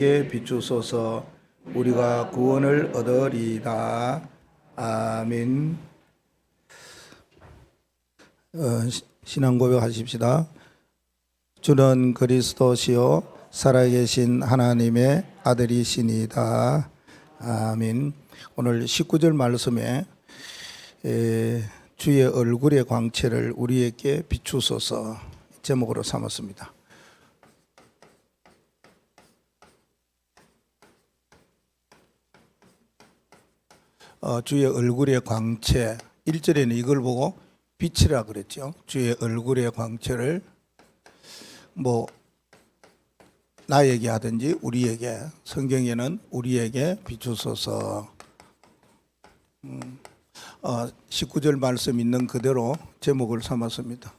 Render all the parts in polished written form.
에 비추소서. 우리가 구원을 얻으리다. 아멘. 신앙 고백하십시다. 주는 그리스도시요 살아계신 하나님의 아들이시니다. 아멘. 오늘 19절 말씀에 주의 얼굴의 광채를 우리에게 비추소서 제목으로 삼았습니다. 주의 얼굴의 광채, 1절에는 이걸 보고 빛이라 그랬죠. 주의 얼굴의 광채를 나에게 하든지 우리에게, 성경에는 우리에게 비추소서. 19절 말씀 있는 그대로 제목을 삼았습니다.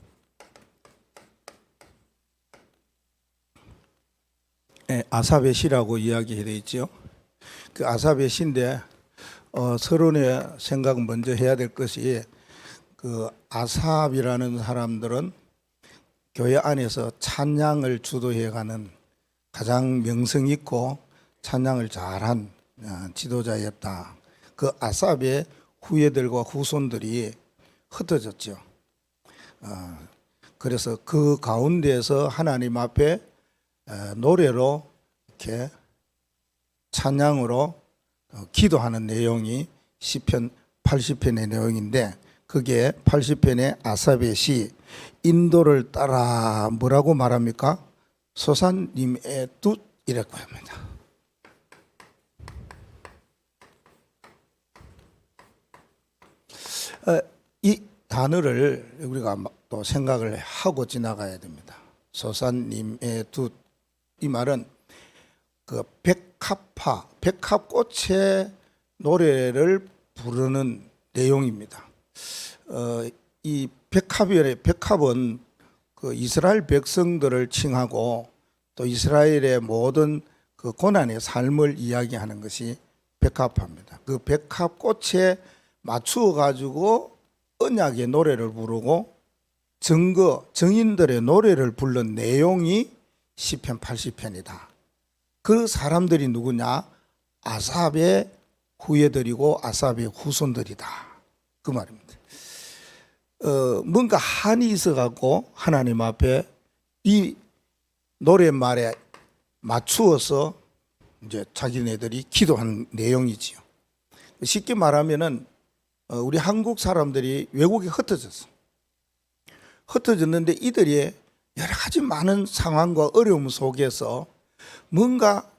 아삽의 시라고 이야기되어 있죠. 그 아삽의 시인데 서론의 생각 먼저 해야 될 것이, 그 아삽이라는 사람들은 교회 안에서 찬양을 주도해가는 가장 명성 있고 찬양을 잘한 지도자였다. 그 아삽의 후예들과 후손들이 흩어졌죠. 그래서 그 가운데에서 하나님 앞에 노래로 이렇게 찬양으로 기도하는 내용이 시편 80편의 내용인데, 그게 80편의 아삽의 시 인도를 따라 뭐라고 말합니까? 소산님의 뜻이라고 합니다. 이 단어를 우리가 또 생각을 하고 지나가야 됩니다. 소산님의 뜻, 이 말은 그 백합꽃의 노래를 부르는 내용입니다. 이 백합은 그 이스라엘 백성들을 칭하고 또 이스라엘의 모든 그 고난의 삶을 이야기하는 것이 백합화입니다. 그 백합꽃에 맞추어 가지고 언약의 노래를 부르고 정인들의 노래를 부른 내용이 시편 80편이다. 그 사람들이 누구냐? 아삽의 후예들이고 아삽의 후손들이다. 그 말입니다. 뭔가 한이 있어갖고 하나님 앞에 이 노랫말에 맞추어서 이제 자기네들이 기도한 내용이지요. 쉽게 말하면은 우리 한국 사람들이 외국에 흩어졌는데 이들이 여러 가지 많은 상황과 어려움 속에서 뭔가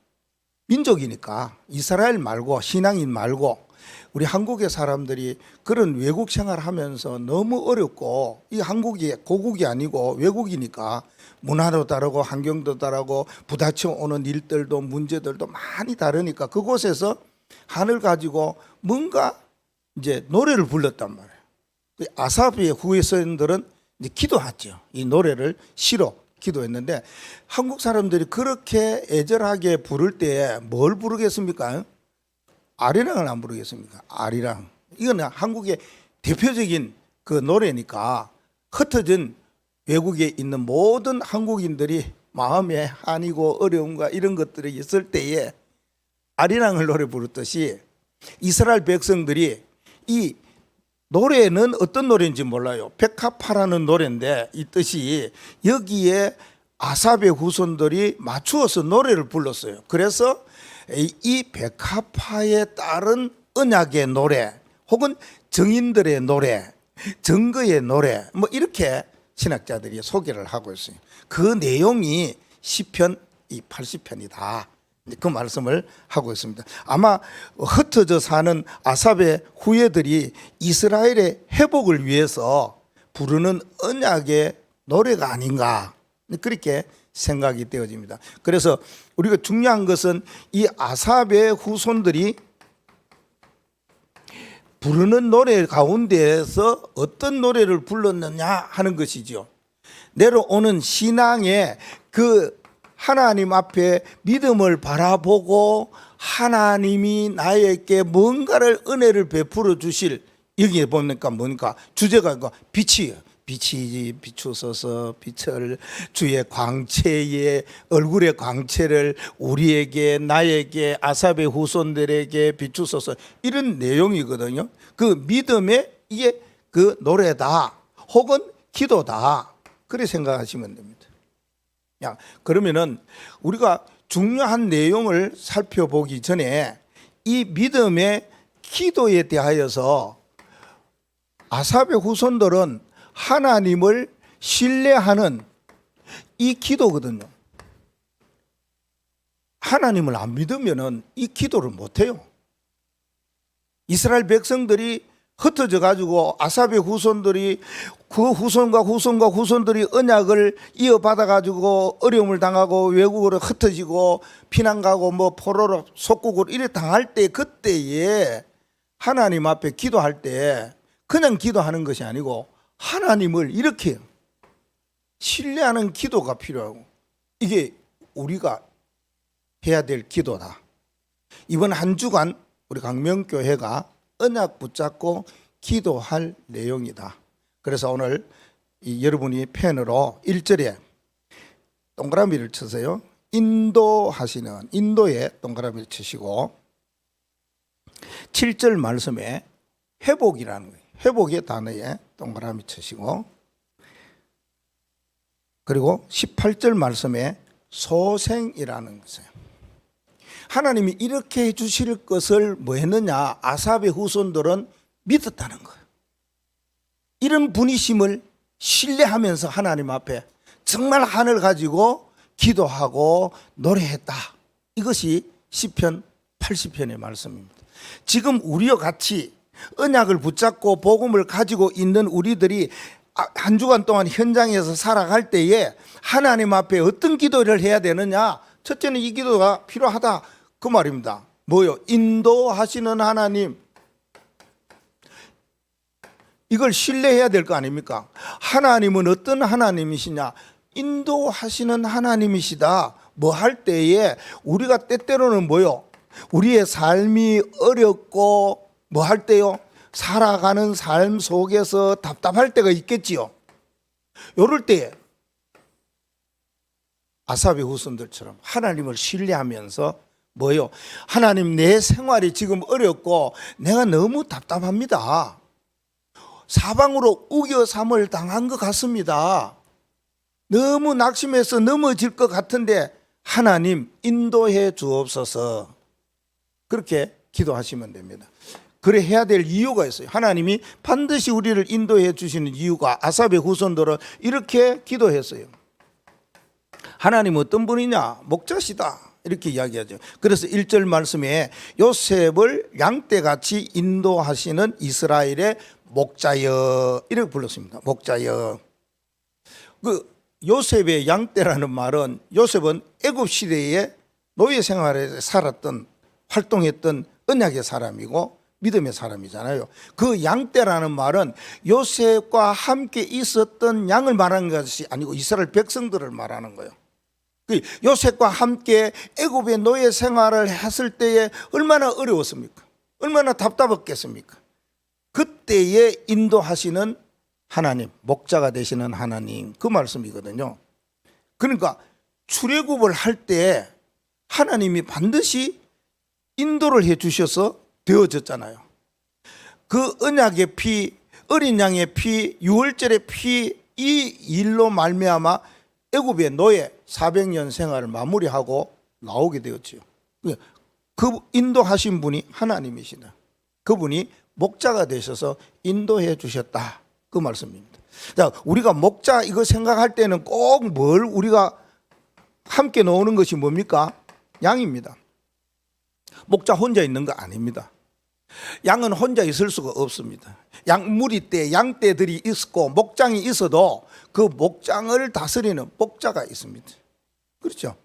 민족이니까 이스라엘 말고 신앙인 말고 우리 한국의 사람들이 그런 외국 생활을 하면서 너무 어렵고, 이 한국이 고국이 아니고 외국이니까 문화도 다르고 환경도 다르고 부딪혀 오는 일들도 문제들도 많이 다르니까 그곳에서 한을 가지고 뭔가 이제 노래를 불렀단 말이에요. 아삽의 후예선들은 이제 기도하죠. 이 노래를 시로 기도했는데, 한국 사람들이 그렇게 애절하게 부를 때 뭘 부르겠습니까? 아리랑을 안 부르겠습니까? 아리랑. 이거는 한국의 대표적인 그 노래니까 흩어진 외국에 있는 모든 한국인들이 마음에 한이고 어려움과 이런 것들이 있을 때에 아리랑을 노래 부르듯이 이스라엘 백성들이, 이 노래는 어떤 노래인지 몰라요. 백합화라는 노래인데 이 뜻이, 여기에 아삽의 후손들이 맞추어서 노래를 불렀어요. 그래서 이 백합화에 따른 언약의 노래, 혹은 정인들의 노래, 증거의 노래, 이렇게 신학자들이 소개를 하고 있어요. 그 내용이 시편 80편이다. 그 말씀을 하고 있습니다. 아마 흩어져 사는 아삽의 후예들이 이스라엘의 회복을 위해서 부르는 언약의 노래가 아닌가, 그렇게 생각이 되어집니다. 그래서 우리가 중요한 것은 이 아삽의 후손들이 부르는 노래 가운데에서 어떤 노래를 불렀느냐 하는 것이죠. 내려오는 신앙의 그 하나님 앞에 믿음을 바라보고 하나님이 나에게 뭔가를 은혜를 베풀어 주실, 여기에 보니까 뭡니까? 주제가 빛이에요. 빛이 비추소서, 빛을 주의 광채에 얼굴의 광채를 우리에게, 나에게, 아삽의 후손들에게 비추소서, 이런 내용이거든요. 그 믿음의 이게 그 노래다 혹은 기도다, 그렇게 생각하시면 됩니다. 야, 그러면은 우리가 중요한 내용을 살펴보기 전에 이 믿음의 기도에 대하여서 아삽의 후손들은 하나님을 신뢰하는 이 기도거든요. 하나님을 안 믿으면은 이 기도를 못 해요. 이스라엘 백성들이 흩어져 가지고 아삽의 후손들이 그 후손들이 언약을 이어받아 가지고 어려움을 당하고 외국으로 흩어지고 피난 가고 뭐 포로로 속국으로 이래 당할 때, 그때에 하나님 앞에 기도할 때 그냥 기도하는 것이 아니고 하나님을 이렇게 신뢰하는 기도가 필요하고, 이게 우리가 해야 될 기도다. 이번 한 주간 우리 강명교회가 언약 붙잡고 기도할 내용이다. 그래서 오늘 여러분이 펜으로 1절에 동그라미를 쳐서요, 인도하시는, 인도에 동그라미를 치시고 7절 말씀에 회복이라는 거예요. 회복의 단어에 동그라미 치시고, 그리고 18절 말씀에 소생이라는 것이에요. 하나님이 이렇게 해주실 것을 뭐 했느냐, 아삽의 후손들은 믿었다는 거예요. 이런 분이심을 신뢰하면서 하나님 앞에 정말 하늘 가지고 기도하고 노래했다. 이것이 시편 80편의 말씀입니다. 지금 우리와 같이 언약을 붙잡고 복음을 가지고 있는 우리들이 한 주간 동안 현장에서 살아갈 때에 하나님 앞에 어떤 기도를 해야 되느냐, 첫째는 이 기도가 필요하다, 그 말입니다. 뭐요? 인도하시는 하나님, 이걸 신뢰해야 될 거 아닙니까? 하나님은 어떤 하나님이시냐? 인도하시는 하나님이시다. 뭐 할 때에 우리가 때때로는 뭐요? 우리의 삶이 어렵고 뭐 할 때요? 살아가는 삶 속에서 답답할 때가 있겠지요. 이럴 때에 아삽의 후손들처럼 하나님을 신뢰하면서 뭐요? 하나님, 내 생활이 지금 어렵고 내가 너무 답답합니다. 사방으로 우겨삼을 당한 것 같습니다. 너무 낙심해서 넘어질 것 같은데 하나님 인도해 주옵소서. 그렇게 기도하시면 됩니다. 그래 해야 될 이유가 있어요. 하나님이 반드시 우리를 인도해 주시는 이유가, 아삽의 후손들은 이렇게 기도했어요. 하나님 어떤 분이냐? 목자시다, 이렇게 이야기하죠. 그래서 1절 말씀에 요셉을 양떼같이 인도하시는 이스라엘의 목자여, 이렇게 불렀습니다. 목자여. 그 요셉의 양떼라는 말은, 요셉은 애굽 시대에 노예 생활에 살았던, 활동했던 언약의 사람이고 믿음의 사람이잖아요. 그 양떼라는 말은 요셉과 함께 있었던 양을 말하는 것이 아니고 이스라엘 백성들을 말하는 거예요. 요셉과 함께 애굽의 노예 생활을 했을 때에 얼마나 어려웠습니까? 얼마나 답답했겠습니까? 그때에 인도하시는 하나님, 목자가 되시는 하나님, 그 말씀이거든요. 그러니까 출애굽을 할 때 하나님이 반드시 인도를 해 주셔서 되어졌잖아요. 그 언약의 피, 어린 양의 피, 유월절의 피, 이 일로 말미암아 애굽의 노예 400년 생활을 마무리하고 나오게 되었지요. 그 인도하신 분이 하나님이시다. 그분이 목자가 되셔서 인도해 주셨다, 그 말씀입니다. 자, 우리가 목자 이거 생각할 때는 꼭 뭘 우리가 함께 놓는 것이 뭡니까? 양입니다. 목자 혼자 있는 거 아닙니다. 양은 혼자 있을 수가 없습니다. 양무리 때 양떼들이 있고 목장이 있어도 그 목장을 다스리는 목자가 있습니다. 그렇죠?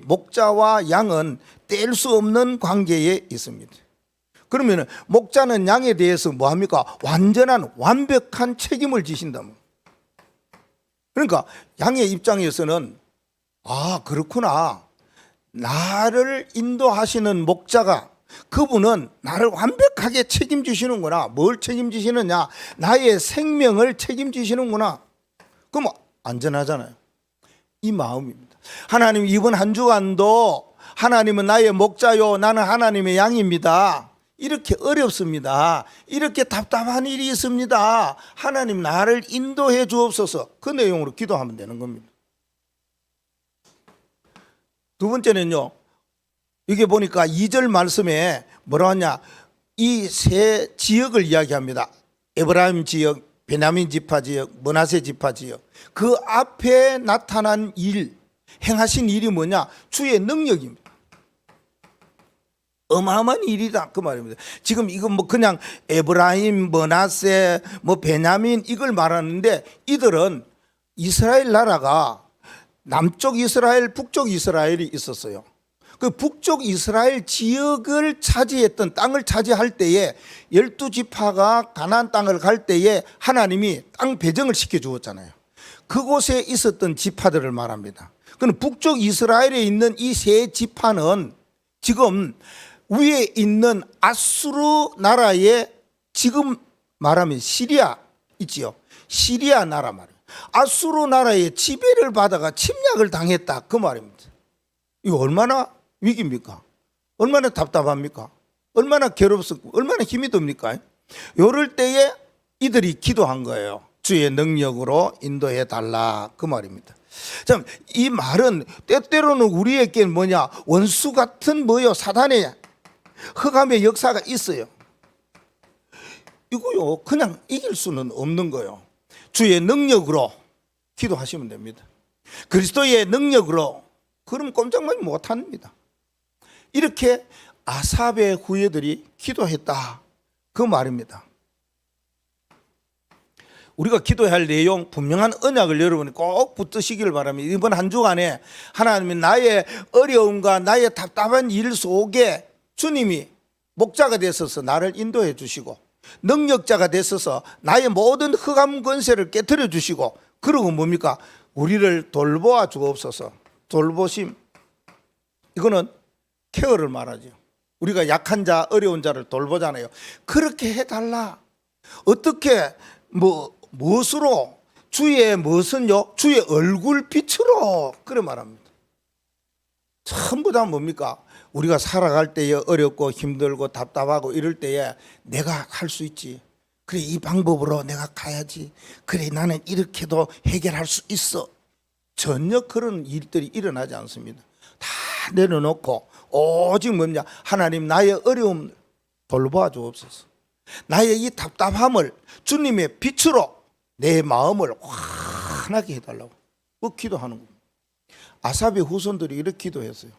목자와 양은 뗄 수 없는 관계에 있습니다. 그러면 목자는 양에 대해서 뭐 합니까? 완전한 완벽한 책임을 지신다. 그러니까 양의 입장에서는 그렇구나, 나를 인도하시는 목자가, 그분은 나를 완벽하게 책임지시는구나. 뭘 책임지시느냐? 나의 생명을 책임지시는구나. 그럼 안전하잖아요. 이 마음입니다. 하나님, 이번 한 주간도 하나님은 나의 목자요, 나는 하나님의 양입니다. 이렇게 어렵습니다. 이렇게 답답한 일이 있습니다. 하나님, 나를 인도해 주옵소서. 그 내용으로 기도하면 되는 겁니다. 두 번째는요, 여기 보니까 2절 말씀에 뭐라 하냐, 이 세 지역을 이야기합니다. 에브라임 지역, 베냐민 지파 지역, 므낫세 지파 지역. 그 앞에 나타난 일, 행하신 일이 뭐냐? 주의 능력입니다. 어마어마한 일이다, 그 말입니다. 지금 이건 뭐 그냥 에브라임, 므낫세, 뭐 베냐민 이걸 말하는데, 이들은 이스라엘 나라가 남쪽 이스라엘, 북쪽 이스라엘이 있었어요. 그 북쪽 이스라엘 지역을 차지했던, 땅을 차지할 때에 12지파가 가나안 땅을 갈 때에 하나님이 땅 배정을 시켜 주었잖아요. 그곳에 있었던 지파들을 말합니다. 그럼 북쪽 이스라엘에 있는 이 세 지파는 지금 위에 있는 아수르 나라의, 지금 말하면 시리아 있지요. 시리아 나라 말이에요. 아수르 나라의 지배를 받아가 침략을 당했다, 그 말입니다. 이거 얼마나 위기입니까? 얼마나 답답합니까? 얼마나 괴롭습니까? 얼마나 힘이 듭니까? 이럴 때에 이들이 기도한 거예요. 주의 능력으로 인도해 달라, 그 말입니다. 참, 이 말은 때때로는 우리에게 뭐냐, 원수 같은 뭐요, 사단의 흑암의 역사가 있어요. 이거요, 그냥 이길 수는 없는 거예요. 주의 능력으로 기도하시면 됩니다. 그리스도의 능력으로, 그럼 꼼짝만 못합니다. 이렇게 아삽의 후예들이 기도했다, 그 말입니다. 우리가 기도해야 할 내용, 분명한 언약을 여러분이 꼭 붙드시기를 바랍니다. 이번 한 주간에 하나님이 나의 어려움과 나의 답답한 일 속에 주님이 목자가 되셔서 나를 인도해 주시고, 능력자가 되셔서 나의 모든 흑암 권세를 깨뜨려 주시고, 그리고 뭡니까? 우리를 돌보아 주옵소서. 돌보심, 이거는 케어를 말하죠. 우리가 약한 자, 어려운 자를 돌보잖아요. 그렇게 해달라. 어떻게, 무엇으로? 주의 무엇은요? 주의 얼굴 빛으로, 그래 말합니다. 전부 다 뭡니까? 우리가 살아갈 때에 어렵고 힘들고 답답하고 이럴 때에 내가 할 수 있지. 그래, 이 방법으로 내가 가야지. 그래, 나는 이렇게도 해결할 수 있어. 전혀 그런 일들이 일어나지 않습니다. 다 내려놓고 오직 뭐냐, 하나님, 나의 어려움 돌보아 주옵소서. 나의 이 답답함을 주님의 빛으로 내 마음을 환하게 해달라고 기도하는 겁니다. 아삽의 후손들이 이렇게 기도했어요.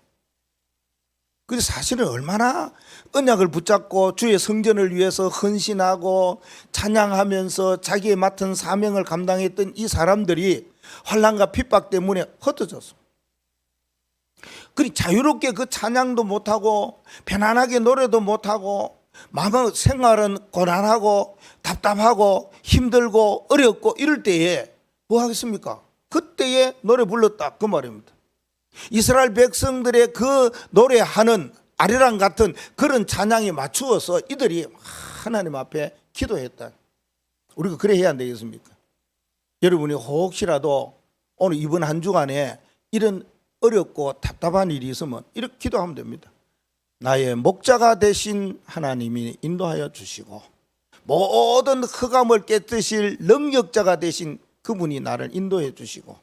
그래서 사실은 얼마나 언약을 붙잡고 주의 성전을 위해서 헌신하고 찬양하면서 자기의 맡은 사명을 감당했던 이 사람들이 환난과 핍박 때문에 흩어졌어. 그리 자유롭게 그 찬양도 못하고 편안하게 노래도 못하고 마음 생활은 고난하고 답답하고 힘들고 어렵고 이럴 때에 뭐 하겠습니까? 그때에 노래 불렀다, 그 말입니다. 이스라엘 백성들의 그 노래하는 아리랑 같은 그런 찬양에 맞추어서 이들이 하나님 앞에 기도했다. 우리가 그래 해야 안 되겠습니까? 여러분이 혹시라도 오늘 이번 한 주간에 이런 어렵고 답답한 일이 있으면 이렇게 기도하면 됩니다. 나의 목자가 되신 하나님이 인도하여 주시고, 모든 흑암을 깨뜨릴 능력자가 되신 그분이 나를 인도해 주시고,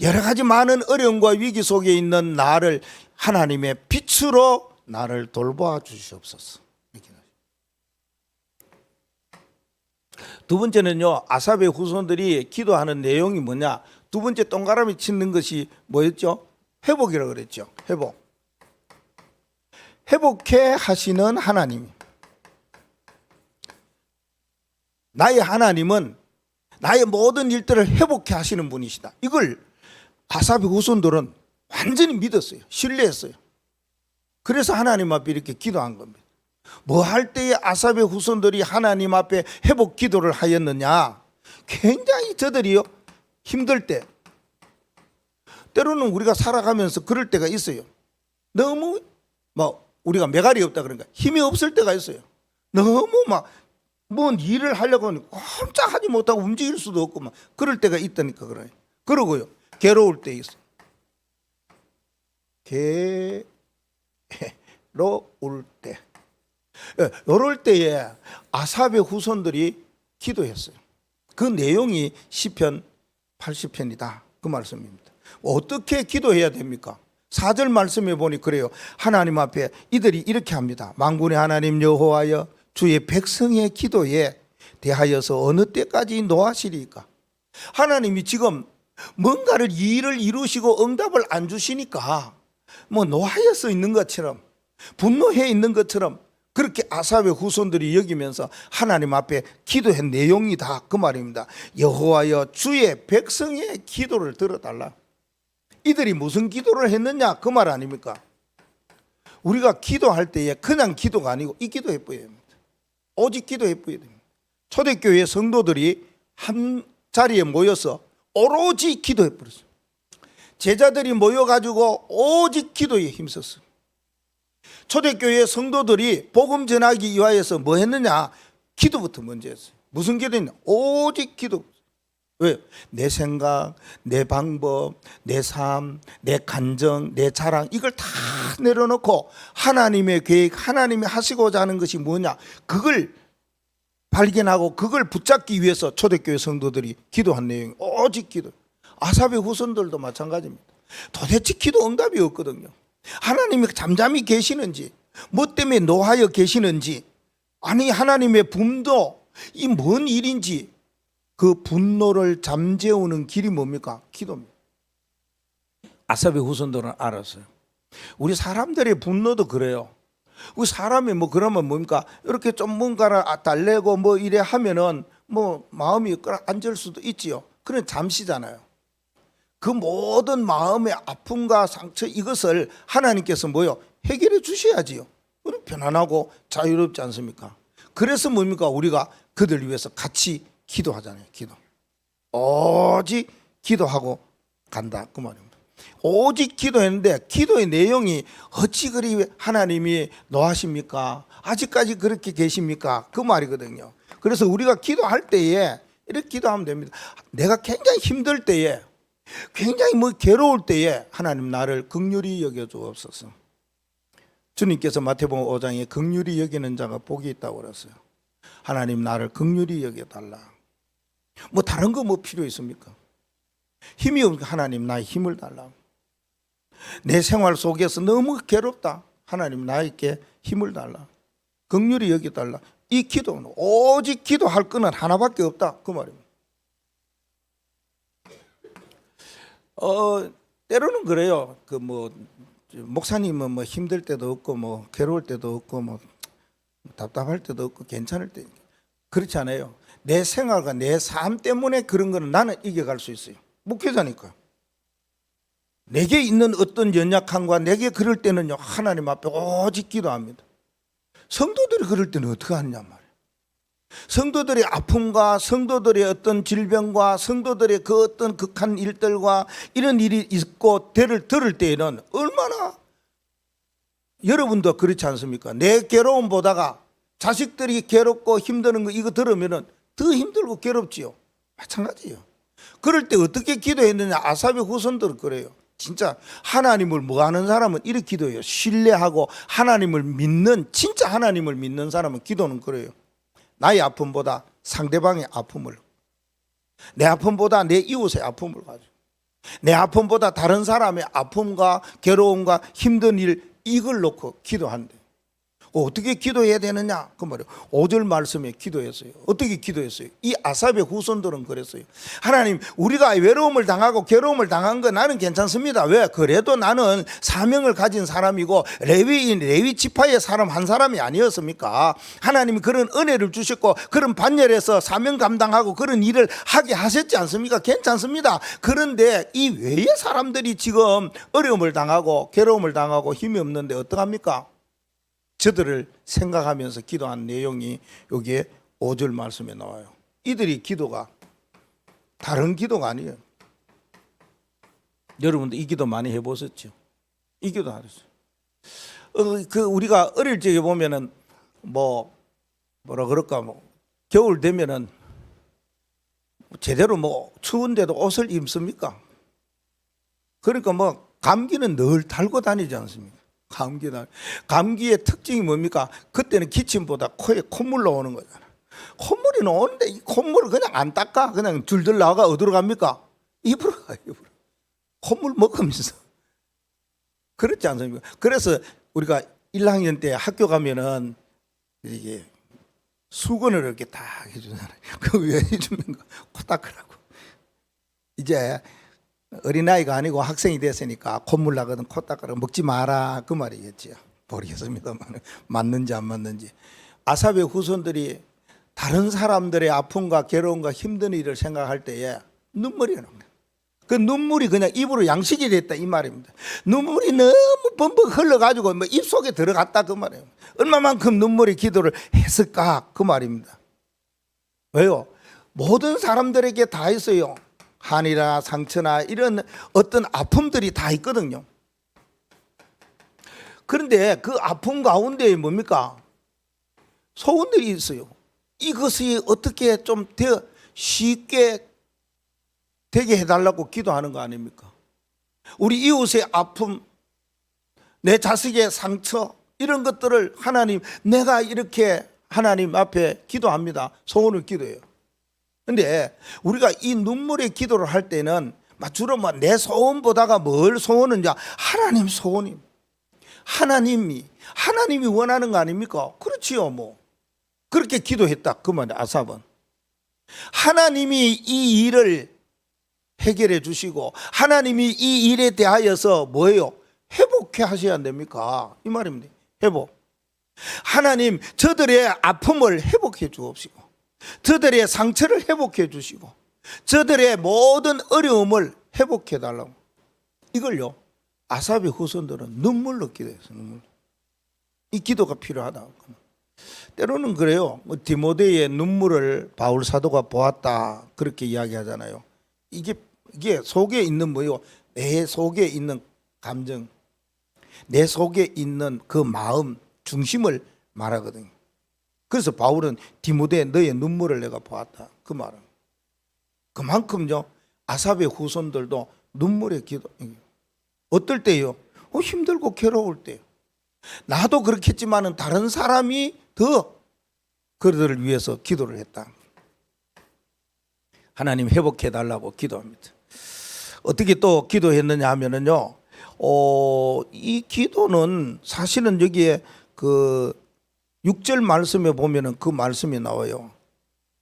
여러 가지 많은 어려움과 위기 속에 있는 나를 하나님의 빛으로 나를 돌보아 주시옵소서. 두 번째는요, 아삽의 후손들이 기도하는 내용이 뭐냐? 두 번째 동그라미 치는 것이 뭐였죠? 회복이라고 그랬죠. 회복. 회복해 하시는 하나님. 나의 하나님은 나의 모든 일들을 회복해 하시는 분이시다. 이걸 아삽의 후손들은 완전히 믿었어요. 신뢰했어요. 그래서 하나님 앞에 이렇게 기도한 겁니다. 뭐 할 때에 아삽의 후손들이 하나님 앞에 회복 기도를 하였느냐? 굉장히 저들이요, 힘들 때, 때로는 우리가 살아가면서 그럴 때가 있어요. 너무 우리가 메갈이 없다 그러니까 힘이 없을 때가 있어요. 너무 막 뭔 일을 하려고 하니 꼼짝 하지 못하고 움직일 수도 없고 막 그럴 때가 있다니까 그래요. 그러고요. 괴로울 때 있어요. 괴로울 때. 이럴 때에 아삽의 후손들이 기도했어요. 그 내용이 시편 80편이다. 그 말씀입니다. 어떻게 기도해야 됩니까? 4절 말씀에 보니 그래요. 하나님 앞에 이들이 이렇게 합니다. 만군의 하나님 여호와여 주의 백성의 기도에 대하여서 어느 때까지 노하시리까? 하나님이 지금 뭔가를 일을 이루시고 응답을 안 주시니까 뭐 노하여서 있는 것처럼 분노해 있는 것처럼 그렇게 아삽의 후손들이 여기면서 하나님 앞에 기도한 내용이다 그 말입니다. 여호와여 주의 백성의 기도를 들어달라. 이들이 무슨 기도를 했느냐 그 말 아닙니까? 우리가 기도할 때에 그냥 기도가 아니고 이 기도해 보여야 됩니다. 오직 기도해 보여야 됩니다. 초대교회 성도들이 한 자리에 모여서 오로지 기도해 버렸어요. 제자들이 모여가지고 오직 기도에 힘썼어요. 초대교회 성도들이 복음 전하기 위하여서 뭐 했느냐? 기도부터 먼저 했어요. 무슨 기도냐? 오직 기도. 왜요? 내 생각, 내 방법, 내 삶, 내 감정, 내 자랑 이걸 다 내려놓고 하나님의 계획, 하나님이 하시고자 하는 것이 뭐냐? 그걸 발견하고 그걸 붙잡기 위해서 초대교회 성도들이 기도한 내용이 오직 기도. 아삽의 후손들도 마찬가지입니다. 도대체 기도 응답이 없거든요. 하나님이 잠잠히 계시는지 뭐 때문에 노하여 계시는지 아니 하나님의 분도 이 뭔 일인지 그 분노를 잠재우는 길이 뭡니까? 기도입니다. 아삽의 후손들은 알았어요. 우리 사람들의 분노도 그래요. 우리 사람이 뭐 그러면 뭡니까? 이렇게 좀 뭔가를 달래고 뭐 이래 하면은 뭐 마음이 끌어앉을 수도 있지요. 그건 잠시잖아요. 그 모든 마음의 아픔과 상처 이것을 하나님께서 뭐요? 해결해 주셔야지요. 우리 편안하고 자유롭지 않습니까? 그래서 뭡니까? 우리가 그들 위해서 같이 기도하잖아요. 기도. 오직 기도하고 간다 그 말입니다. 오직 기도했는데 기도의 내용이 어찌 그리 하나님이 노하십니까? 아직까지 그렇게 계십니까? 그 말이거든요. 그래서 우리가 기도할 때에 이렇게 기도하면 됩니다. 내가 굉장히 힘들 때에 굉장히 뭐 괴로울 때에 하나님 나를 긍휼히 여겨 주옵소서. 주님께서 마태복음 5장에 긍휼히 여기는 자가 복이 있다고 그랬어요. 하나님 나를 긍휼히 여겨 달라. 뭐 다른 거 뭐 필요 있습니까? 힘이 없으니까 하나님 나의 힘을 달라. 내 생활 속에서 너무 괴롭다. 하나님 나에게 힘을 달라. 긍휼히 여겨 달라. 이 기도는 오직 기도할 거는 하나밖에 없다 그 말입니다. 때로는 그래요. 그 뭐 목사님은 뭐 힘들 때도 없고 뭐 괴로울 때도 없고 뭐 답답할 때도 없고 괜찮을 때 그렇지 않아요. 내 생활과 내 삶 때문에 그런 거는 나는 이겨갈 수 있어요. 목회자니까. 내게 있는 어떤 연약함과 내게 그럴 때는요 하나님 앞에 오직 기도합니다. 성도들이 그럴 때는 어떻게 하느냐 말이에요. 성도들의 아픔과 성도들의 어떤 질병과 성도들의 그 어떤 극한 일들과 이런 일이 있고 대를 들을 때에는 얼마나 여러분도 그렇지 않습니까? 내 괴로움 보다가 자식들이 괴롭고 힘드는 거 이거 들으면은 더 힘들고 괴롭지요. 마찬가지예요. 그럴 때 어떻게 기도했느냐? 아삽의 후손들은 그래요. 진짜 하나님을 뭐 하는 사람은 이렇게 기도해요. 신뢰하고 하나님을 믿는 진짜 하나님을 믿는 사람은 기도는 그래요. 나의 아픔보다 상대방의 아픔을, 내 아픔보다 내 이웃의 아픔을 가지고, 내 아픔보다 다른 사람의 아픔과 괴로움과 힘든 일 이걸 놓고 기도한대. 어떻게 기도해야 되느냐? 그 말이에요. 5절 말씀에 기도했어요. 어떻게 기도했어요? 이 아삽의 후손들은 그랬어요. 하나님, 우리가 외로움을 당하고 괴로움을 당한 거 나는 괜찮습니다. 왜? 그래도 나는 사명을 가진 사람이고 레위 지파의 사람 한 사람이 아니었습니까? 하나님이 그런 은혜를 주셨고 그런 반열에서 사명 감당하고 그런 일을 하게 하셨지 않습니까? 괜찮습니다. 그런데 이 외의 사람들이 지금 어려움을 당하고 괴로움을 당하고 힘이 없는데 어떡합니까? 저들을 생각하면서 기도한 내용이 여기에 5절 말씀에 나와요. 이들이 기도가 다른 기도가 아니에요. 여러분도 이 기도 많이 해보셨죠? 이 기도 하셨어요. 그 우리가 어릴 적에 보면은 뭐라 그럴까 겨울 되면은 제대로 추운데도 옷을 입습니까? 그러니까 감기는 늘 달고 다니지 않습니까? 감기의 특징이 뭡니까? 그때는 기침보다 코에 콧물 나오는 거잖아. 콧물이 나오는데 이 콧물을 그냥 안 닦아. 그냥 줄줄 나가. 어디로 갑니까? 입으로 가. 입으로. 콧물 먹으면서. 그렇지 않습니까? 그래서 우리가 1학년 때 학교 가면은 이게 수건을 이렇게 딱 해주잖아요. 그 왜 해주는가? 코 닦으라고. 이제 어린아이가 아니고 학생이 됐으니까 콧물 나거든 코 닦으라고. 먹지 마라 그 말이겠지요. 모르겠습니다만 맞는지 안 맞는지. 아삽의 후손들이 다른 사람들의 아픔과 괴로움과 힘든 일을 생각할 때에 눈물이 나는 거예요. 그 눈물이 그냥 입으로 양식이 됐다 이 말입니다. 눈물이 너무 범벅 흘러가지고 입속에 들어갔다 그 말이에요. 얼마만큼 눈물이 기도를 했을까 그 말입니다. 왜요? 모든 사람들에게 다 있어요. 한이나 상처나 이런 어떤 아픔들이 다 있거든요. 그런데 그 아픔 가운데 뭡니까? 소원들이 있어요. 이것이 어떻게 좀 더 쉽게 되게 해달라고 기도하는 거 아닙니까? 우리 이웃의 아픔, 내 자식의 상처 이런 것들을 하나님, 내가 이렇게 하나님 앞에 기도합니다. 소원을 기도해요. 근데 우리가 이 눈물의 기도를 할 때는 주로 내 소원보다가 뭘 소원은지 하나님 소원이 하나님이 원하는 거 아닙니까? 그렇지요. 그렇게 기도했다 그 말이에요. 아삽은 하나님이 이 일을 해결해 주시고 하나님이 이 일에 대하여서 뭐예요? 회복해 하셔야 됩니까? 이 말입니다. 회복. 하나님 저들의 아픔을 회복해 주옵시고 저들의 상처를 회복해 주시고 저들의 모든 어려움을 회복해 달라고. 이걸요 아삽의 후손들은 눈물로 기도했어요. 눈물. 이 기도가 필요하다. 때로는 그래요. 디모데의 눈물을 바울 사도가 보았다 그렇게 이야기하잖아요. 이게 속에 있는 뭐예요? 내 속에 있는 감정, 내 속에 있는 그 마음 중심을 말하거든요. 그래서 바울은 디모데 너의 눈물을 내가 보았다 그 말은 그만큼요 아삽의 후손들도 눈물의 기도. 어떨 때요? 힘들고 괴로울 때요. 나도 그렇겠지만은 다른 사람이 더 그들을 위해서 기도를 했다. 하나님 회복해 달라고 기도합니다. 어떻게 또 기도했느냐 하면은요, 이 기도는 사실은 여기에 그 6절 말씀에 보면은 그 말씀이 나와요.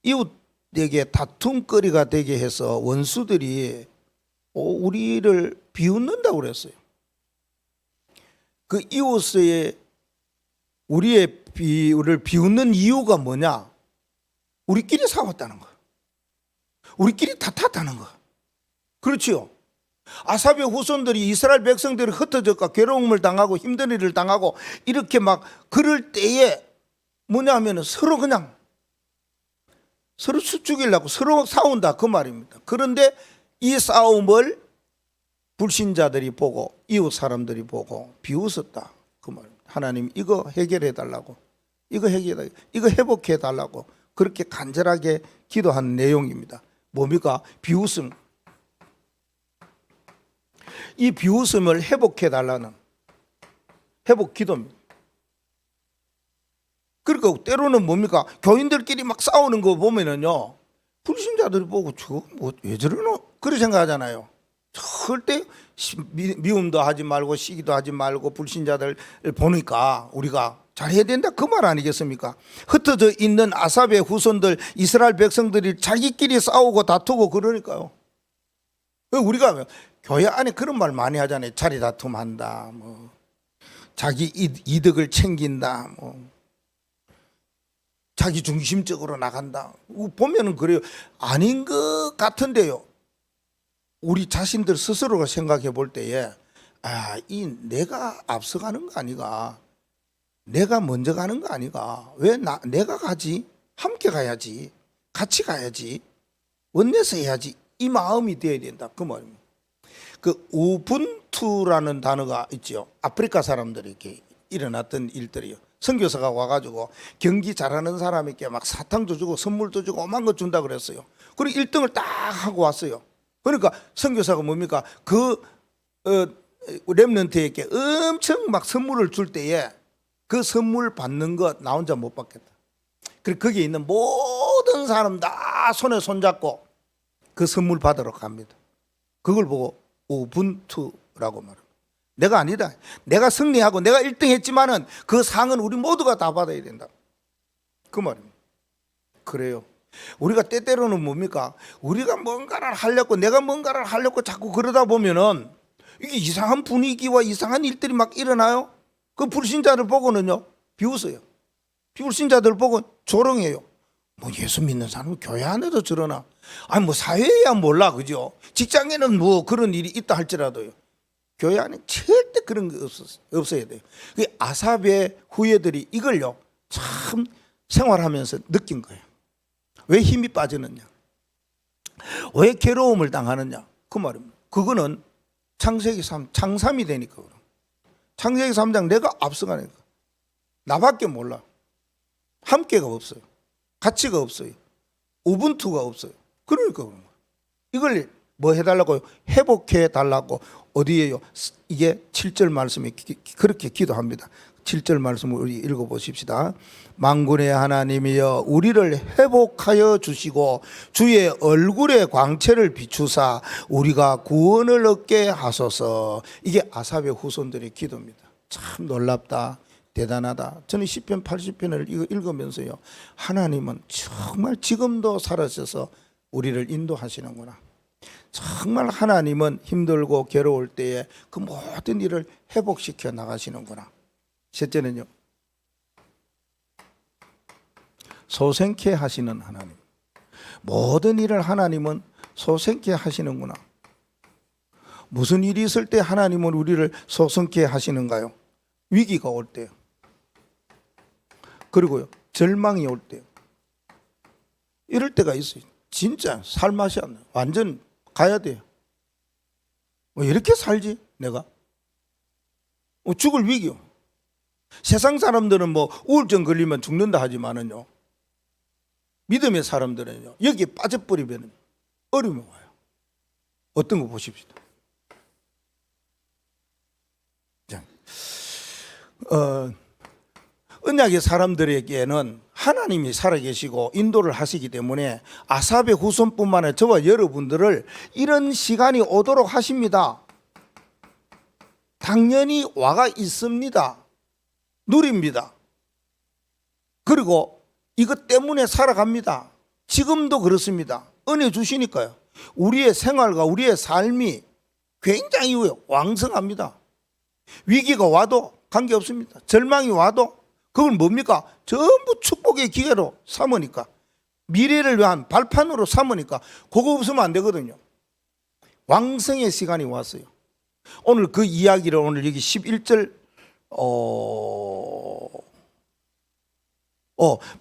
이웃에게 다툼거리가 되게 해서 원수들이 우리를 비웃는다고 그랬어요. 그 이웃의 우리를 비웃는 이유가 뭐냐? 우리끼리 싸웠다는 거. 우리끼리 다퉜다는 거. 그렇지요. 아삽의 후손들이 이스라엘 백성들이 흩어져가 괴로움을 당하고 힘든 일을 당하고 이렇게 그럴 때에 뭐냐 하면 서로 죽이려고 서로 싸운다 그 말입니다. 그런데 이 싸움을 불신자들이 보고 이웃 사람들이 보고 비웃었다 그 말입니다. 하나님 이거 해결해 달라고, 이거 회복해 달라고 그렇게 간절하게 기도한 내용입니다. 뭡니까? 비웃음. 이 비웃음을 회복해 달라는 회복 기도입니다. 그러니까 때로는 뭡니까? 교인들끼리 싸우는 거 보면은요, 불신자들이 보고 왜 저러노? 그렇게 생각하잖아요. 절대 미움도 하지 말고 시기도 하지 말고 불신자들 보니까 우리가 잘해야 된다 그 말 아니겠습니까? 흩어져 있는 아삽의 후손들 이스라엘 백성들이 자기끼리 싸우고 다투고 그러니까요. 우리가 교회 안에 그런 말 많이 하잖아요. 자리 다툼한다, 자기 이득을 챙긴다, 자기 중심적으로 나간다. 보면은 그래요. 아닌 것 같은데요. 우리 자신들 스스로가 생각해 볼 때에 내가 앞서가는 거 아니가, 내가 먼저 가는 거 아니가, 왜 내가 가지? 함께 가야지, 같이 가야지, 원내서 해야지 이 마음이 되어야 된다 그 말입니다. 그 우분투라는 단어가 있죠. 아프리카 사람들에게 일어났던 일들이요. 선교사가 와가지고 경기 잘하는 사람에게 막 사탕도 주고 선물도 주고 오만 거 준다 그랬어요. 그리고 1등을 딱 하고 왔어요. 그러니까 선교사가 뭡니까? 그 렘넌트에게 엄청 막 선물을 줄 때에 그 선물 받는 거 나 혼자 못 받겠다. 그리고 거기에 있는 모든 사람 다 손에 손잡고 그 선물 받으러 갑니다. 그걸 보고 우분투라고 말합니다. 내가 아니다. 내가 승리하고 내가 1등 했지만은 그 상은 우리 모두가 다 받아야 된다. 그 말입니다. 그래요. 우리가 때때로는 뭡니까? 우리가 뭔가를 하려고 내가 뭔가를 하려고 자꾸 그러다 보면은 이게 이상한 분위기와 이상한 일들이 막 일어나요. 그 불신자들 보고는요 비웃어요. 불신자들 보고 조롱해요. 뭐 예수 믿는 사람은 교회 안에도 저러나? 아니 뭐 사회에야 몰라, 그죠? 직장에는 뭐 그런 일이 있다 할지라도요. 교회 안에 절대 그런 게 없어야 돼요. 아삽의 후예들이 이걸요 참 생활하면서 느낀 거예요. 왜 힘이 빠지느냐? 왜 괴로움을 당하느냐? 그 말입니다. 그거는 창세기 3 창삼이 되니까 그럼. 창세기 3장 내가 앞서가니까 나밖에 몰라. 함께가 없어요. 가치가 없어요. 우분투가 없어요. 그러니까 그런 거예요. 이걸 뭐 해달라고요? 회복해 달라고. 어디에요? 이게 7절 말씀에 그렇게 기도합니다. 7절 말씀을 우리 읽어보십시다. 만군의 하나님이여 우리를 회복하여 주시고 주의 얼굴의 광채를 비추사 우리가 구원을 얻게 하소서. 이게 아삽의 후손들의 기도입니다. 참 놀랍다. 대단하다. 저는 시편 80편을 읽으면서요 하나님은 정말 지금도 살아셔서 우리를 인도하시는구나. 정말 하나님은 힘들고 괴로울 때에 그 모든 일을 회복시켜 나가시는구나. 셋째는요 소생케 하시는 하나님. 모든 일을 하나님은 소생케 하시는구나. 무슨 일이 있을 때 하나님은 우리를 소생케 하시는가요? 위기가 올 때요. 그리고요 절망이 올 때요. 이럴 때가 있어요. 진짜 살 맛이 안 나요. 완전 가야 돼요. 왜 이렇게 살지 내가? 죽을 위기요. 세상 사람들은 뭐 우울증 걸리면 죽는다 하지만은요 믿음의 사람들은요 여기에 빠져버리면 어려움이 와요. 어떤 거 보십시다. 언약의 사람들에게는 하나님이 살아계시고 인도를 하시기 때문에 아삽의 후손뿐만 아니라 저와 여러분들을 이런 시간이 오도록 하십니다. 당연히 와가 있습니다. 누립니다. 그리고 이것 때문에 살아갑니다. 지금도 그렇습니다. 은혜 주시니까요. 우리의 생활과 우리의 삶이 굉장히 왕성합니다. 위기가 와도 관계없습니다. 절망이 와도 그걸 뭡니까? 전부 축복의 기회로 삼으니까, 미래를 위한 발판으로 삼으니까 그거 없으면 안 되거든요. 왕성의 시간이 왔어요. 오늘 그 이야기를 오늘 여기 11절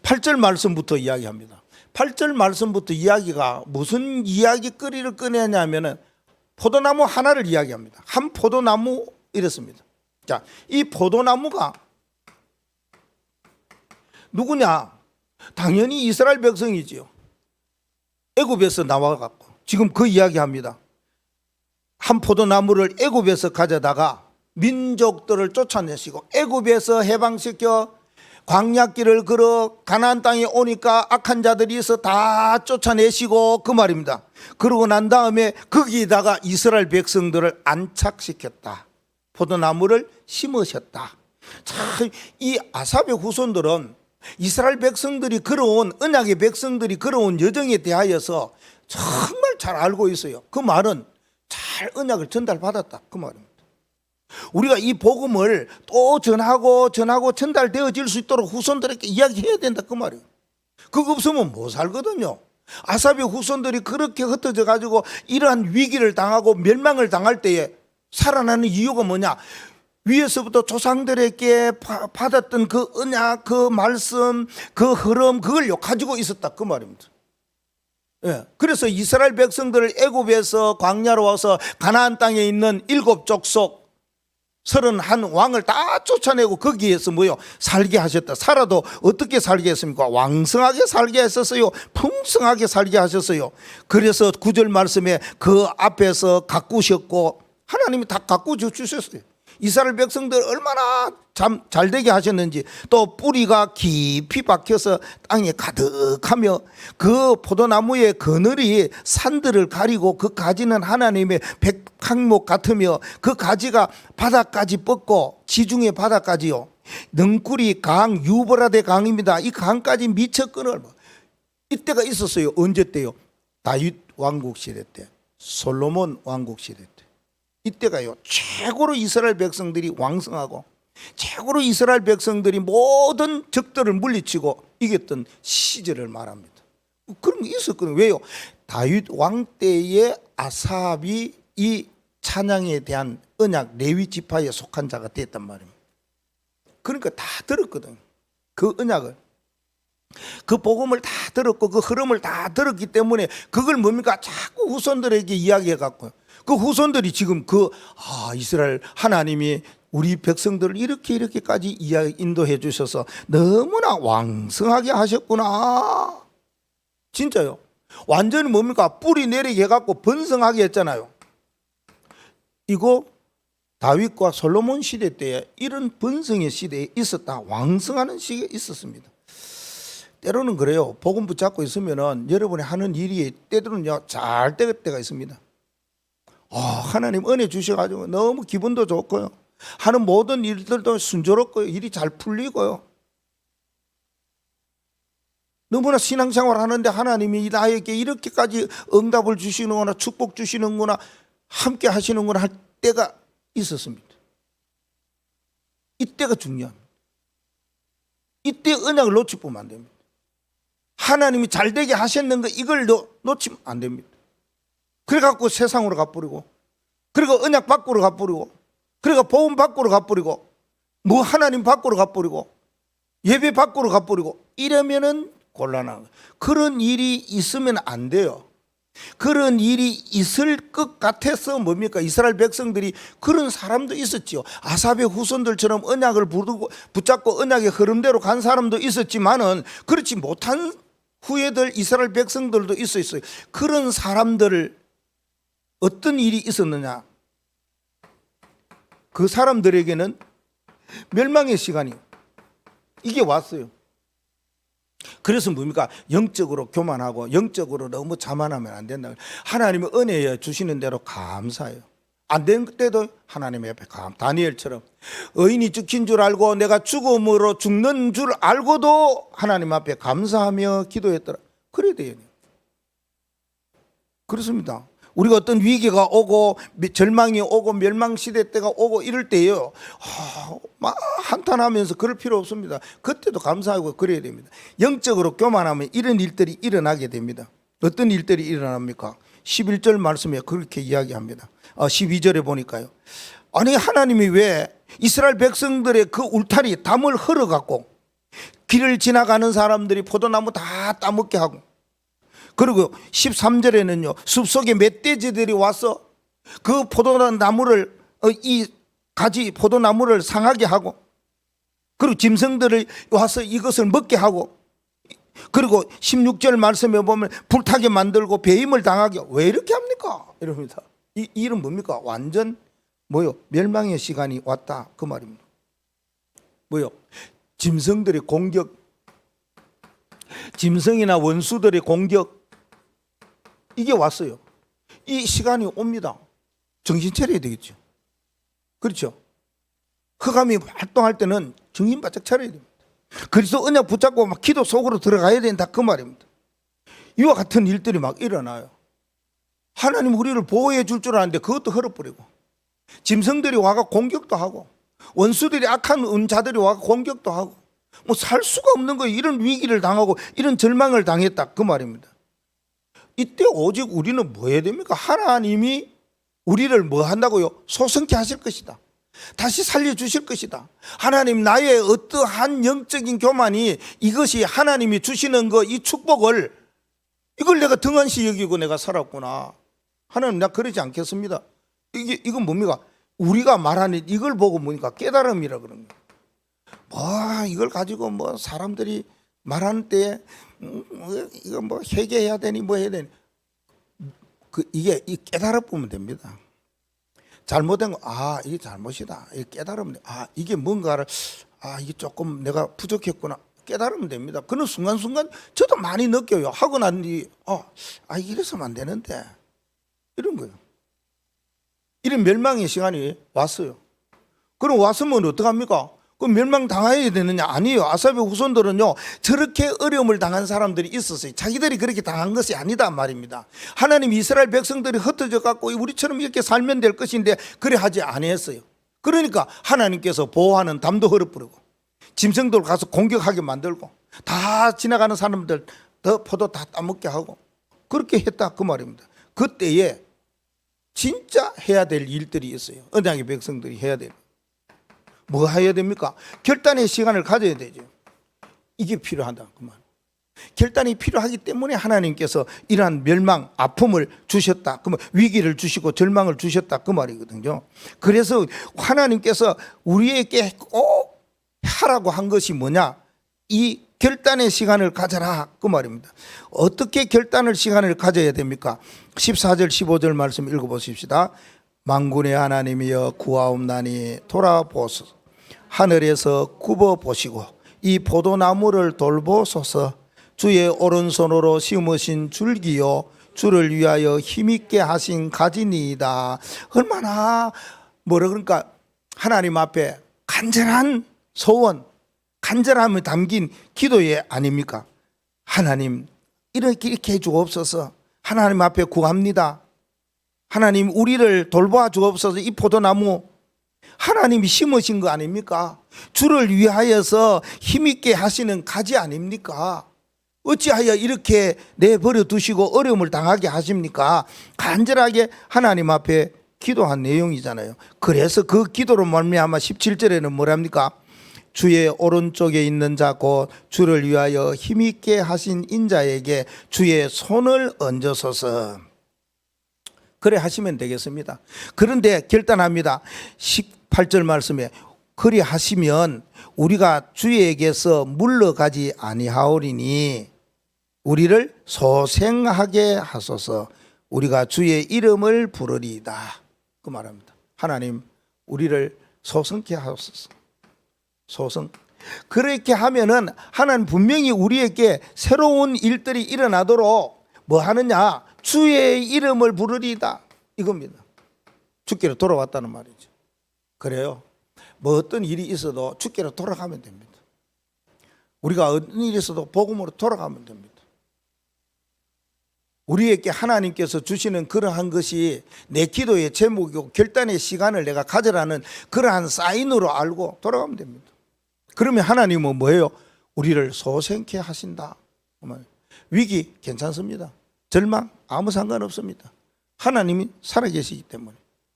8절 말씀부터 이야기합니다. 8절 말씀부터 이야기가 무슨 이야기거리를 꺼내냐면은 포도나무 하나를 이야기합니다. 한 포도나무 이랬습니다. 자, 이 포도나무가 누구냐? 당연히 이스라엘 백성이지요. 애굽에서 나와갖고 지금 그 이야기합니다. 한 포도나무를 애굽에서 가져다가 민족들을 쫓아내시고 애굽에서 해방시켜 광야길을 걸어 가나안 땅에 오니까 악한 자들이 있어 다 쫓아내시고 그 말입니다. 그러고 난 다음에 거기다가 이스라엘 백성들을 안착시켰다. 포도나무를 심으셨다. 참, 이 아삽의 후손들은 이스라엘 백성들이 걸어온 언약의 백성들이 걸어온 여정에 대하여서 정말 잘 알고 있어요. 그 말은 잘 언약을 전달받았다 그 말입니다. 우리가 이 복음을 또 전하고 전달되어질 수 있도록 후손들에게 이야기해야 된다 그 말이에요. 그거 없으면 못 살거든요. 아삽의 후손들이 그렇게 흩어져 가지고 이러한 위기를 당하고 멸망을 당할 때에 살아나는 이유가 뭐냐? 위에서부터 조상들에게 받았던 그 언약, 그 말씀, 그 흐름, 그걸 가지고 있었다 그 말입니다. 예. 그래서 이스라엘 백성들을 애굽에서 광야로 와서 가나안 땅에 있는 7 족속 31 왕을 다 쫓아내고 거기에서 뭐요? 살게 하셨다. 살아도 어떻게 살게 했습니까? 왕성하게 살게 했었어요. 풍성하게 살게 하셨어요. 그래서 9절 말씀에 그 앞에서 가꾸셨고 하나님이 다 가꾸어 주셨어요. 이스라엘 백성들 얼마나 참 잘되게 하셨는지, 또 뿌리가 깊이 박혀서 땅에 가득하며 그 포도나무의 그늘이 산들을 가리고 그 가지는 하나님의 백항목 같으며 그 가지가 바다까지 뻗고 지중해 바다까지요. 능굴이 강 유브라데 강입니다. 이 강까지 미쳐 끊을 이때가 있었어요. 언제 때요? 다윗 왕국 시대 때, 솔로몬 왕국 시대 때. 이때가요 최고로 이스라엘 백성들이 왕성하고 최고로 이스라엘 백성들이 모든 적들을 물리치고 이겼던 시절을 말합니다. 그런 게 있었거든요. 왜요? 다윗 왕 때에 아삽이 이 찬양에 대한 언약 레위 지파에 속한 자가 됐단 말입니다. 그러니까 다 들었거든요. 그 언약을, 그 복음을 다 들었고 그 흐름을 다 들었기 때문에 그걸 뭡니까? 자꾸 후손들에게 이야기해 갖고요. 그 후손들이 지금 이스라엘 하나님이 우리 백성들을 이렇게까지 인도해 주셔서 너무나 왕성하게 하셨구나. 진짜요. 완전히 뭡니까? 뿌리 내리게 해갖고 번성하게 했잖아요. 이거 다윗과 솔로몬 시대 때에 이런 번성의 시대에 있었다. 왕성하는 시기에 있었습니다. 때로는 그래요. 복음 붙잡고 있으면은 여러분이 하는 일이 때로는요 잘 될 때가 있습니다. 하나님 은혜 주셔가지고 너무 기분도 좋고요. 하는 모든 일들도 순조롭고요. 일이 잘 풀리고요. 너무나 신앙생활 하는데 하나님이 나에게 이렇게까지 응답을 주시는구나, 축복 주시는구나, 함께 하시는구나 할 때가 있었습니다. 이때가 중요합니다. 이때 언약을 놓치면 안 됩니다. 하나님이 잘되게 하셨는 거 이걸 놓치면 안 됩니다. 그래갖고 세상으로 가버리고, 그리고 언약 밖으로 가버리고, 그리고 복음 밖으로 가버리고, 뭐 하나님 밖으로 가버리고, 예배 밖으로 가버리고, 이러면은 곤란한 거예요. 그런 일이 있으면 안 돼요. 그런 일이 있을 것 같아서 뭡니까? 이스라엘 백성들이 그런 사람도 있었지요. 아삽의 후손들처럼 언약을 붙잡고 언약의 흐름대로 간 사람도 있었지만은 그렇지 못한 후예들 이스라엘 백성들도 있었어요. 그런 사람들을 어떤 일이 있었느냐? 그 사람들에게는 멸망의 시간이 이게 왔어요. 그래서 뭡니까? 영적으로 교만하고 영적으로 너무 자만하면 안 된다. 하나님의 은혜에 주시는 대로 감사해요. 안 된 때도 하나님 옆에 다니엘처럼 의인이 죽힌 줄 알고 내가 죽음으로 죽는 줄 알고도 하나님 앞에 감사하며 기도했더라. 그래야 돼요. 그렇습니다. 우리가 어떤 위기가 오고 절망이 오고 멸망시대 때가 오고 이럴 때요 막 한탄하면서 그럴 필요 없습니다. 그때도 감사하고 그래야 됩니다. 영적으로 교만하면 이런 일들이 일어나게 됩니다. 어떤 일들이 일어납니까? 11절 말씀에 그렇게 이야기합니다. 12절에 보니까요, 아니 하나님이 왜 이스라엘 백성들의 그 울타리 담을 흘러갖고 길을 지나가는 사람들이 포도나무 다 따먹게 하고, 그리고 13절에는요 숲속에 멧돼지들이 와서 그 포도나무를 이 가지 포도나무를 상하게 하고, 그리고 짐승들을 와서 이것을 먹게 하고, 그리고 16절 말씀에 보면 불타게 만들고 배임을 당하게. 왜 이렇게 합니까? 이럽니다. 이 일은 뭡니까? 완전 멸망의 시간이 왔다 그 말입니다. 짐승들의 공격, 짐승이나 원수들의 공격, 이게 왔어요. 이 시간이 옵니다. 정신 차려야 되겠죠. 그렇죠. 흑암이 활동할 때는 정신 바짝 차려야 됩니다. 그리스도 언약 붙잡고 막 기도 속으로 들어가야 된다 그 말입니다. 이와 같은 일들이 막 일어나요. 하나님 우리를 보호해 줄 줄 아는데 그것도 흘러버리고, 짐승들이 와가 공격도 하고, 원수들이 악한 은자들이 와가 공격도 하고, 살 수가 없는 거예요. 이런 위기를 당하고 이런 절망을 당했다 그 말입니다. 이때 오직 우리는 뭐 해야 됩니까? 하나님이 우리를 뭐 한다고요? 소성케 하실 것이다. 다시 살려주실 것이다. 하나님 나의 어떠한 영적인 교만이 이것이 하나님이 주시는 거 이 축복을 이걸 내가 등한시 여기고 내가 살았구나. 하나님 나 그러지 않겠습니다. 이건 뭡니까? 우리가 말하는 이걸 보고 보니까 깨달음이라 그런 거예요. 뭐 이걸 가지고 뭐 사람들이 말하는 때에 이거 뭐 회개해야 되니 뭐 해야 되니 이게 이 깨달아 보면 됩니다. 잘못된 거 이게 잘못이다. 이게 깨달으면 이게 뭔가를 이게 조금 내가 부족했구나 깨달으면 됩니다. 그런 순간순간 저도 많이 느껴요. 하고 난 뒤 이래서면 안 되는데 이런 거예요. 이런 멸망의 시간이 왔어요. 그럼 왔으면 어떡합니까? 그럼 멸망당해야 되느냐? 아니에요. 아삽의 후손들은요 저렇게 어려움을 당한 사람들이 있었어요. 자기들이 그렇게 당한 것이 아니다 말입니다. 하나님 이스라엘 백성들이 흩어져 갖고 우리처럼 이렇게 살면 될 것인데 그래 하지 아니했어요. 그러니까 하나님께서 보호하는 담도 헐어버리고 짐승들 가서 공격하게 만들고 다 지나가는 사람들 더 포도 다 따먹게 하고 그렇게 했다 그 말입니다. 그때에 진짜 해야 될 일들이 있어요. 언약의 백성들이 해야 돼요. 뭐 해야 됩니까? 결단의 시간을 가져야 되죠. 이게 필요하다 그 말. 결단이 필요하기 때문에 하나님께서 이러한 멸망, 아픔을 주셨다. 그러면 위기를 주시고 절망을 주셨다 그 말이거든요. 그래서 하나님께서 우리에게 꼭 하라고 한 것이 뭐냐? 이 결단의 시간을 가져라 그 말입니다. 어떻게 결단을 시간을 가져야 됩니까? 14절 15절 말씀 읽어보십시다. 만군의 하나님이여 구하옵나니 돌아보소서. 하늘에서 굽어보시고 이 포도나무를 돌보소서. 주의 오른손으로 심으신 줄기요 주를 위하여 힘있게 하신 가지니이다. 얼마나 그러니까 하나님 앞에 간절한 소원, 간절함이 담긴 기도에 아닙니까? 하나님 이렇게 해주옵소서. 하나님 앞에 구합니다. 하나님 우리를 돌보아 주옵소서. 이 포도나무 하나님이 심으신 거 아닙니까? 주를 위하여서 힘있게 하시는 가지 아닙니까? 어찌하여 이렇게 내버려 두시고 어려움을 당하게 하십니까? 간절하게 하나님 앞에 기도한 내용이잖아요. 그래서 그 기도로 말미암아 17절에는 뭐랍니까? 주의 오른쪽에 있는 자 곧 주를 위하여 힘있게 하신 인자에게 주의 손을 얹으소서. 그래 하시면 되겠습니다. 그런데 결단합니다. 18절 말씀에 그리 하시면 우리가 주에게서 물러가지 아니하오리니 우리를 소생하게 하소서. 우리가 주의 이름을 부르리이다 그 말합니다. 하나님 우리를 소생케 하소서. 소생. 그렇게 하면은 하나님 분명히 우리에게 새로운 일들이 일어나도록 뭐 하느냐? 주의 이름을 부르리이다 이겁니다. 주께로 돌아왔다는 말이죠. 그래요. 뭐 어떤 일이 있어도 주께로 돌아가면 됩니다. 우리가 어떤 일이 있어도 복음으로 돌아가면 됩니다. 우리에게 하나님께서 주시는 그러한 것이 내 기도의 제목이고 결단의 시간을 내가 가져라는 그러한 사인으로 알고 돌아가면 됩니다. 그러면 하나님은 뭐예요? 우리를 소생케 하신다. 위기 괜찮습니다. 절망 아무 상관없습니다. 하나님이 살아계시기 때문에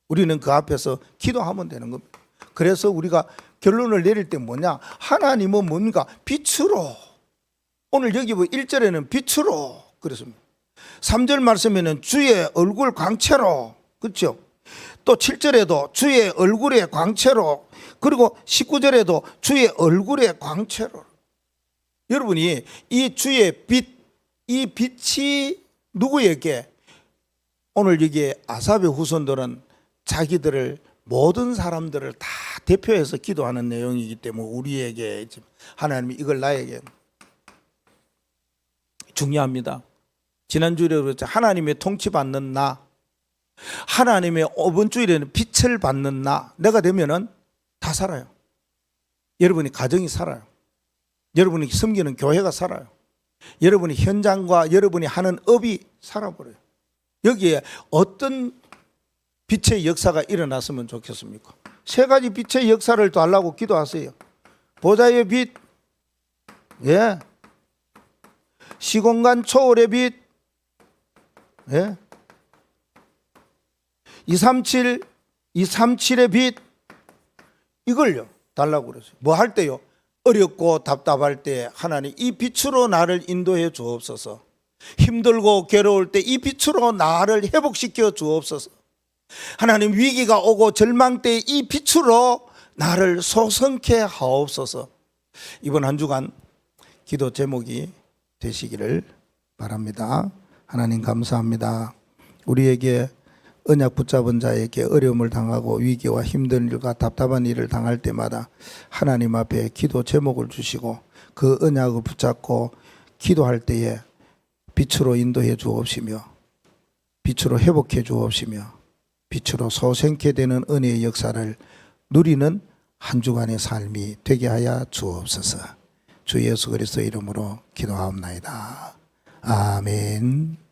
우리는 그 앞에서 기도하면 되는 겁니다. 그래서 우리가 결론을 내릴 때 뭐냐? 하나님은 뭔가 빛으로, 오늘 여기 1절에는 빛으로 그랬습니다. 3절 말씀에는 주의 얼굴 광채로, 그렇죠? 또 7절에도 주의 얼굴의 광채로, 그리고 19절에도 주의 얼굴의 광채로. 여러분이 이 주의 빛, 이 빛이 누구에게, 오늘 여기에 아삽의 후손들은 자기들을 모든 사람들을 다 대표해서 기도하는 내용이기 때문에 우리에게 하나님이 이걸 나에게 중요합니다. 지난주에 그랬죠. 하나님의 통치받는 나, 하나님의 이번 주일에는 빛을 받는 나, 내가 되면은 다 살아요. 여러분이 가정이 살아요. 여러분이 섬기는 교회가 살아요. 여러분이 현장과 여러분이 하는 업이 살아버려요. 여기에 어떤 빛의 역사가 일어났으면 좋겠습니까? 세 가지 빛의 역사를 달라고 기도하세요. 보좌의 빛, 예, 시공간 초월의 빛, 예, 237의 빛, 이걸요 달라고 그랬어요. 뭐 할 때요? 어렵고 답답할 때 하나님 이 빛으로 나를 인도해 주옵소서. 힘들고 괴로울 때 이 빛으로 나를 회복시켜 주옵소서. 하나님, 위기가 오고 절망 때 이 빛으로 나를 소성케 하옵소서. 이번 한 주간 기도 제목이 되시기를 바랍니다. 하나님 감사합니다. 우리에게 언약 붙잡은 자에게 어려움을 당하고 위기와 힘든 일과 답답한 일을 당할 때마다 하나님 앞에 기도 제목을 주시고 그 언약을 붙잡고 기도할 때에 빛으로 인도해 주옵시며 빛으로 회복해 주옵시며 빛으로 소생케 되는 은혜의 역사를 누리는 한 주간의 삶이 되게 하여 주옵소서. 주 예수 그리스도 이름으로 기도하옵나이다. 아멘.